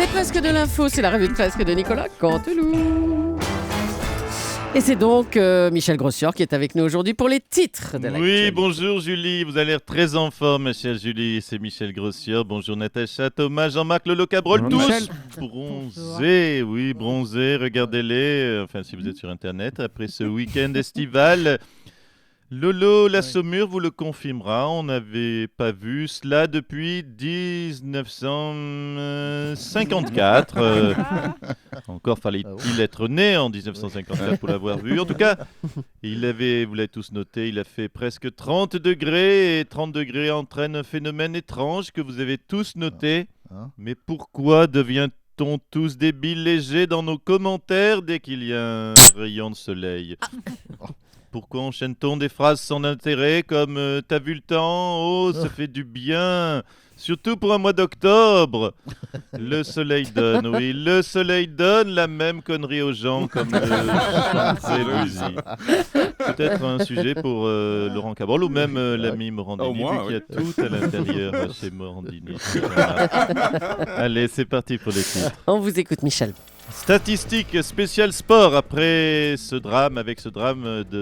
C'est presque de l'info, c'est la revue de presque de Nicolas Canteloup. Et c'est donc Michel Grossior qui est avec nous aujourd'hui pour les titres de l'actualité. Oui, bonjour Julie, vous avez l'air très en forme, ma chère Julie. C'est Michel Grossior. Bonjour Natacha, Thomas, Jean-Marc, Lolo Cabrol, tous Michel. bronzés. Oui, bronzés, regardez-les. Enfin, si vous êtes sur Internet, après ce week-end estival. Lolo, la Saumure vous le confirmera, on n'avait pas vu cela depuis 1954. Encore fallait-il être né en 1954 pour l'avoir vu. En tout cas, vous l'avez tous noté, il a fait presque 30 degrés et 30 degrés entraîne un phénomène étrange que vous avez tous noté. Mais pourquoi devient-on tous débiles légers dans nos commentaires dès qu'il y a un rayon de soleil ? Pourquoi enchaîne-t-on des phrases sans intérêt comme « t'as vu le temps ? Oh, ça fait du bien !» Surtout pour un mois d'octobre. Le soleil donne, oui, le soleil donne la même connerie aux gens comme le chantait. Peut-être un sujet pour Laurent Cabrol ou même l'ami Morandini, moins, qui a tout à l'intérieur chez Morandini. Allez, c'est parti pour les titres. On vous écoute, Michel. Statistique spécial sport après ce drame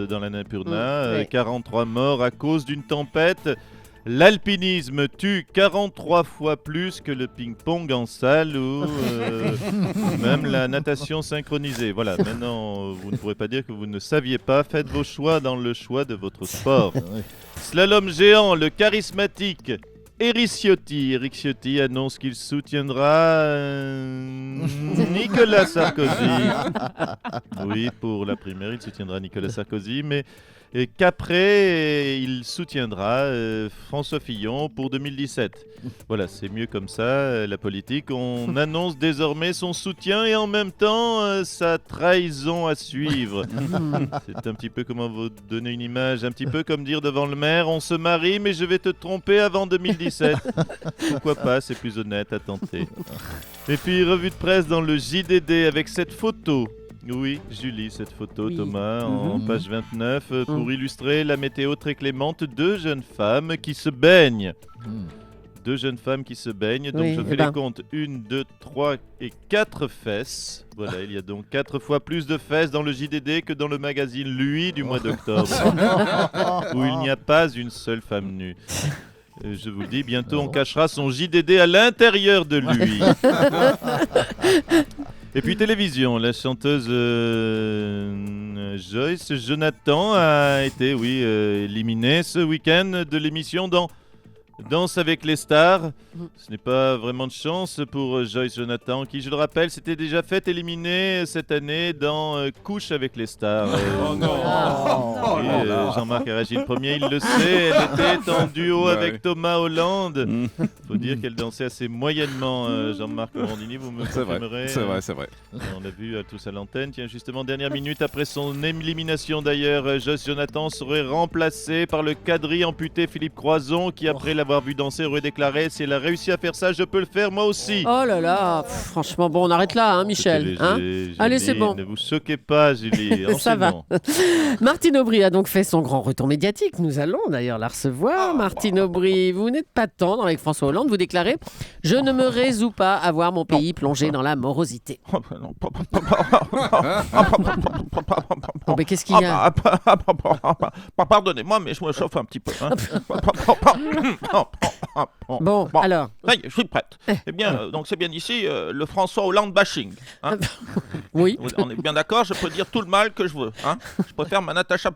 dans l'Annapurna, 43 morts à cause d'une tempête. L'alpinisme tue 43 fois plus que le ping-pong en salle ou même la natation synchronisée. Voilà, maintenant vous ne pourrez pas dire que vous ne saviez pas. Faites vos choix dans le choix de votre sport. Slalom géant, le charismatique Eric Ciotti annonce qu'il soutiendra Nicolas Sarkozy. Oui, pour la primaire, il soutiendra Nicolas Sarkozy, mais qu'après, il soutiendra François Fillon pour 2017. Voilà, c'est mieux comme ça, la politique. On annonce désormais son soutien et en même temps, sa trahison à suivre. C'est un petit peu comment vous donner une image, un petit peu comme dire devant le maire, on se marie, mais je vais te tromper avant 2017. Pourquoi pas, c'est plus honnête à tenter. Et puis, revue de presse dans le JDD avec cette photo. Oui, Julie, cette photo, oui. Thomas, en page 29, pour illustrer la météo très clémente, deux jeunes femmes qui se baignent. Deux jeunes femmes qui se baignent, donc je fais les comptes, 1, 2, 3 et 4 fesses. Voilà, il y a donc 4 fois plus de fesses dans le JDD que dans le magazine Lui du mois d'octobre, où il n'y a pas une seule femme nue. Je vous le dis, bientôt on cachera son JDD à l'intérieur de lui. Et puis télévision, la chanteuse Joyce Jonathan a été éliminée ce week-end de l'émission dans Danse avec les stars. Ce n'est pas vraiment de chance pour Joyce Jonathan, qui, je le rappelle, s'était déjà fait éliminer cette année dans Couche avec les stars. Jean-Marc a réagi le premier, il le sait. Elle était en duo avec Thomas Hollande. Il faut dire qu'elle dansait assez moyennement, Jean-Marc Morandini, vous me confirmerez. C'est vrai. On l'a vu tous à l'antenne. Tiens, justement, dernière minute après son élimination d'ailleurs, Joyce Jonathan serait remplacé par le quadri amputé Philippe Croison, qui après l'avoir vu danser aurait déclaré « Si elle a réussi à faire ça, je peux le faire moi aussi ». Oh là là, franchement, bon, on arrête là, hein, Michel. Allez, c'est bon. Ne vous choquez pas, Julie. Ça va. Martine Aubry a donc fait son grand retour médiatique. Nous allons d'ailleurs la recevoir. Martine Aubry, vous n'êtes pas tendre avec François Hollande. Vous déclarez « Je ne me résous pas à voir mon pays plongé dans la morosité ». Oh, mais qu'est-ce qu'il y a ? Pardonnez-moi, mais je me chauffe un petit peu. Bon, alors. Ça y est, je suis prête. Eh bien, donc c'est bien ici le François Hollande bashing. Hein. Oui. On est bien d'accord, je peux dire tout le mal que je veux. Hein. Je préfère ma Natacha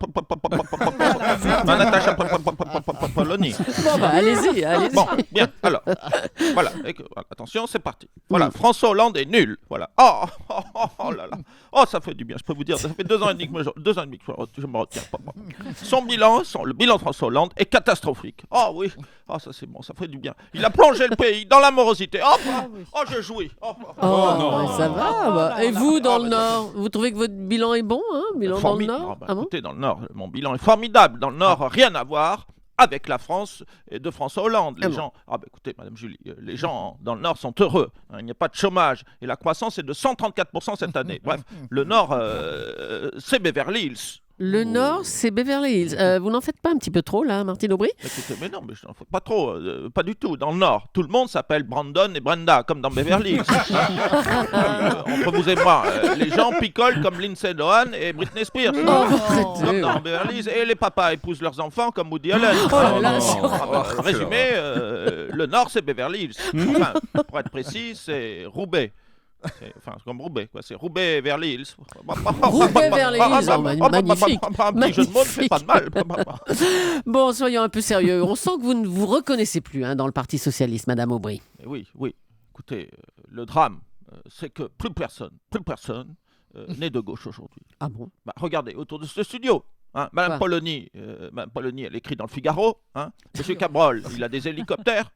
Polony. Bon, bah, allez-y. Bon, bien, alors. Voilà, attention, c'est parti. Voilà, François Hollande est nul. Voilà. Oh là là. Oh, ça fait du bien, je peux vous dire, ça fait 2 ans et demi que je me retiens. Le bilan de François Hollande est catastrophique. Oh oui, ça c'est bon, ça fait du bien. Il a plongé le pays dans la morosité. Je jouis. Non, ça va. Et vous, dans le Nord, vous trouvez que votre bilan est bon, hein ? Bilan dans le Nord ? Écoutez, dans le Nord, mon bilan est formidable. Dans le Nord, rien à voir avec la France et de François Hollande. Les gens, écoutez, Madame Julie, les gens dans le Nord sont heureux. Il n'y a pas de chômage et la croissance est de 134% cette année. Bref, le Nord, c'est Beverly Hills. Le Nord, c'est Beverly Hills. Vous n'en faites pas un petit peu trop, là, Martine Aubry? Écoutez, mais non, mais je n'en fais pas trop, pas du tout. Dans le Nord, tout le monde s'appelle Brandon et Brenda, comme dans Beverly Hills. Entre vous et moi, les gens picolent comme Lindsay Lohan et Britney Spears. Comme dans Beverly Hills. Et les papas épousent leurs enfants comme Woody Allen. Résumé, le Nord, c'est Beverly Hills. Enfin, pour être précis, c'est Roubaix. C'est comme Roubaix, quoi. C'est Roubaix-Verly Hills. Roubaix-Verly Hills, magnifique. Un petit jeu de mots ne fait pas de mal. Bon, soyons un peu sérieux. On sent que vous ne vous reconnaissez plus dans le Parti Socialiste, Madame Aubry. Oui. Écoutez, le drame, c'est que plus personne n'est de gauche aujourd'hui. Ah bon? Regardez, autour de ce studio. Madame Polony, elle écrit dans le Figaro. Monsieur Cabrol, il a des hélicoptères.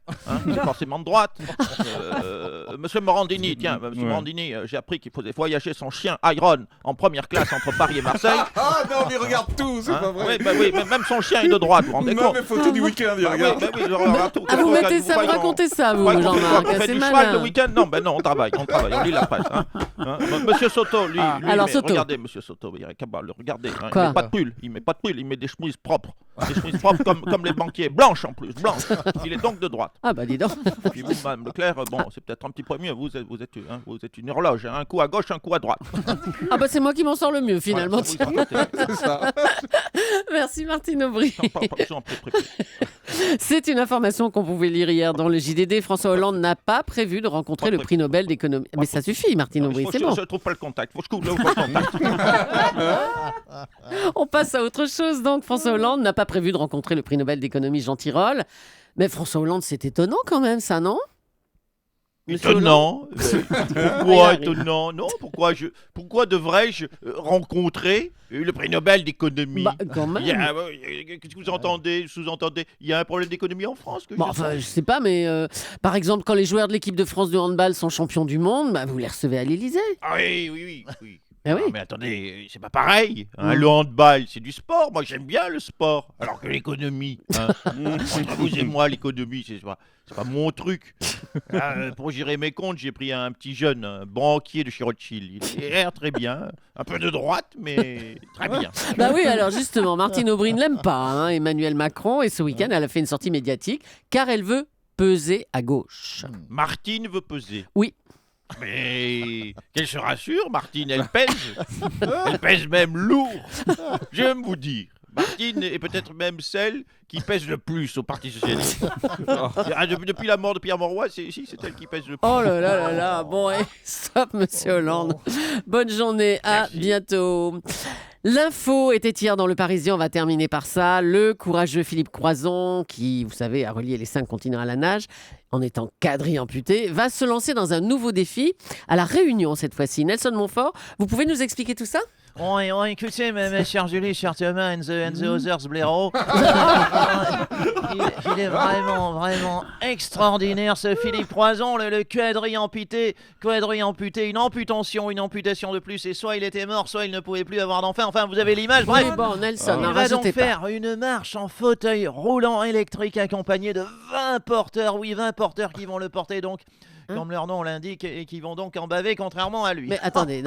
Il est forcément de droite. Monsieur Morandini, Morandini, j'ai appris qu'il faisait voyager son chien Iron en première classe entre Paris et Marseille. Ah non, mais il regarde tout, c'est pas vrai. Oui, même son chien est de droite, vous vous rendez compte? Même photos du week-end, il regarde. Je regarde tout. Vous mettez ça, vous racontez ça, vous, Jean-Marc. On fait du cheval le week-end? Non, on travaille, on lit la presse. Monsieur Soto, lui, regardez, Monsieur Soto, regardez, il met pas de pull. Il met des chemises propres. Des chemises propres comme les banquiers. Blanches en plus, blanches. Il est donc de droite. Ah bah dis donc. Puis vous, Mme Leclerc, c'est peut-être un petit peu mieux. Vous êtes une horloge. Un coup à gauche, un coup à droite. Ah bah c'est moi qui m'en sors le mieux finalement. Voilà, C'est ça. Merci Martine Aubry. J'en prie. C'est une information qu'on pouvait lire hier dans le JDD. François Hollande n'a pas prévu de rencontrer le prix Nobel d'économie. Mais ça suffit, Martine Aubry, c'est bon. Je ne trouve pas le contact. Faut que je coupe le contact. On passe à autre chose. Donc, François Hollande n'a pas prévu de rencontrer le prix Nobel d'économie Jean Tirole. Mais François Hollande, c'est étonnant quand même, ça, non? Étonnant. Pourquoi étonnant? Non, pourquoi devrais-je rencontrer le prix Nobel d'économie? Quand même. Qu'est-ce que vous entendez? Sous-entendez? Il y a un problème d'économie en France je sais pas, mais par exemple, quand les joueurs de l'équipe de France de handball sont champions du monde, vous les recevez à l'Élysée. Ah oui. Ah oui. Non, mais attendez, c'est pas pareil. Le handball, c'est du sport. Moi, j'aime bien le sport. Alors que l'économie, entre vous et moi, l'économie, c'est pas mon truc. Pour gérer mes comptes, j'ai pris un petit jeune, un banquier de chez Rothschild. Il est très bien. Un peu de droite, mais très bien. Oui, alors justement, Martine Aubry ne l'aime pas, Emmanuel Macron. Et ce week-end, elle a fait une sortie médiatique car elle veut peser à gauche. Martine veut peser. Oui. Mais qu'elle se rassure, Martine, elle pèse même lourd. J'aime vous dire, Martine est peut-être même celle qui pèse le plus au Parti Socialiste. Depuis la mort de Pierre Mauroy, c'est elle qui pèse le plus. Oh là là là là, bon, stop Monsieur Hollande. Bonne journée, à bientôt. L'info était hier dans Le Parisien, on va terminer par ça. Le courageux Philippe Croizon, qui, vous savez, a relié les 5 continents à la nage, en étant quadri-amputé, va se lancer dans un nouveau défi à La Réunion cette fois-ci. Nelson Montfort, vous pouvez nous expliquer tout ça? Écoutez, ma chère Julie, chère Thomas, and the others, blaireau. Il est vraiment extraordinaire, ce Philippe Croizon, le quadri-amputé, une amputation de plus, et soit il était mort, soit il ne pouvait plus avoir d'enfant. Enfin, vous avez l'image, bref. Oui, bon, Nelson, il va donc faire une marche en fauteuil roulant électrique accompagné de 20 porteurs, 20 porteurs qui vont le porter donc, comme leur nom l'indique, et qui vont donc en baver contrairement à lui. Mais attendez.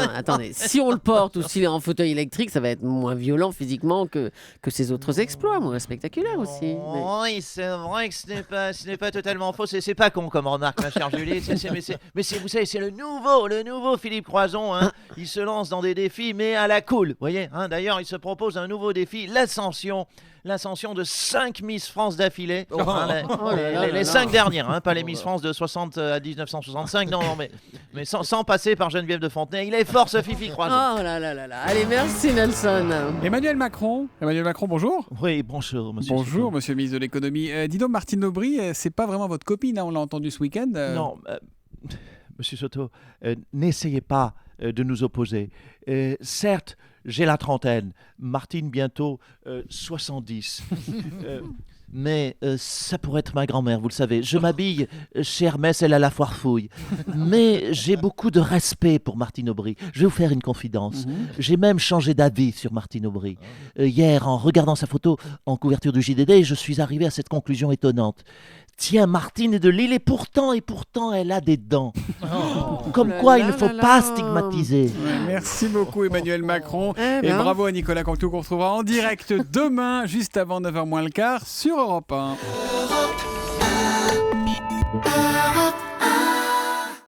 Si on le porte ou s'il est en fauteuil électrique, ça va être moins violent physiquement que ses autres exploits, moins spectaculaires aussi. Oui, c'est vrai que ce n'est pas totalement faux. C'est pas con comme remarque, ma chère Julie. Vous savez, c'est le nouveau Philippe Croizon. Il se lance dans des défis, mais à la cool. Vous voyez, D'ailleurs, il se propose un nouveau défi, l'ascension de 5 Miss France d'affilée. Les 5 dernières, pas les Miss France de 60 à 1965, non, mais sans passer par Geneviève de Fontenay. Il est fort, ce Fifi Croizon. Oh là là là là. Allez, merci Nelson. Emmanuel Macron, bonjour. Oui, bonjour, monsieur. Bonjour, monsieur le ministre de l'économie. Dis donc, Martine Aubry, c'est pas vraiment votre copine, on l'a entendu ce week-end. Non, monsieur Soto, n'essayez pas de nous opposer. Certes, j'ai la trentaine, Martine bientôt 70. Mais ça pourrait être ma grand-mère, vous le savez. Je m'habille chez Hermès, elle a la foire fouille. Mais j'ai beaucoup de respect pour Martine Aubry. Je vais vous faire une confidence. J'ai même changé d'avis sur Martine Aubry. Hier, en regardant sa photo en couverture du JDD, je suis arrivé à cette conclusion étonnante. Tiens, Martine est de Lille et pourtant elle a des dents. Comme là quoi, là il ne faut là pas là. stigmatiser. Ouais, merci beaucoup Emmanuel Macron. Eh Et ben. bravo à Nicolas Canteloup qu'on retrouvera en direct demain, juste avant 9h moins le quart, sur Europe 1.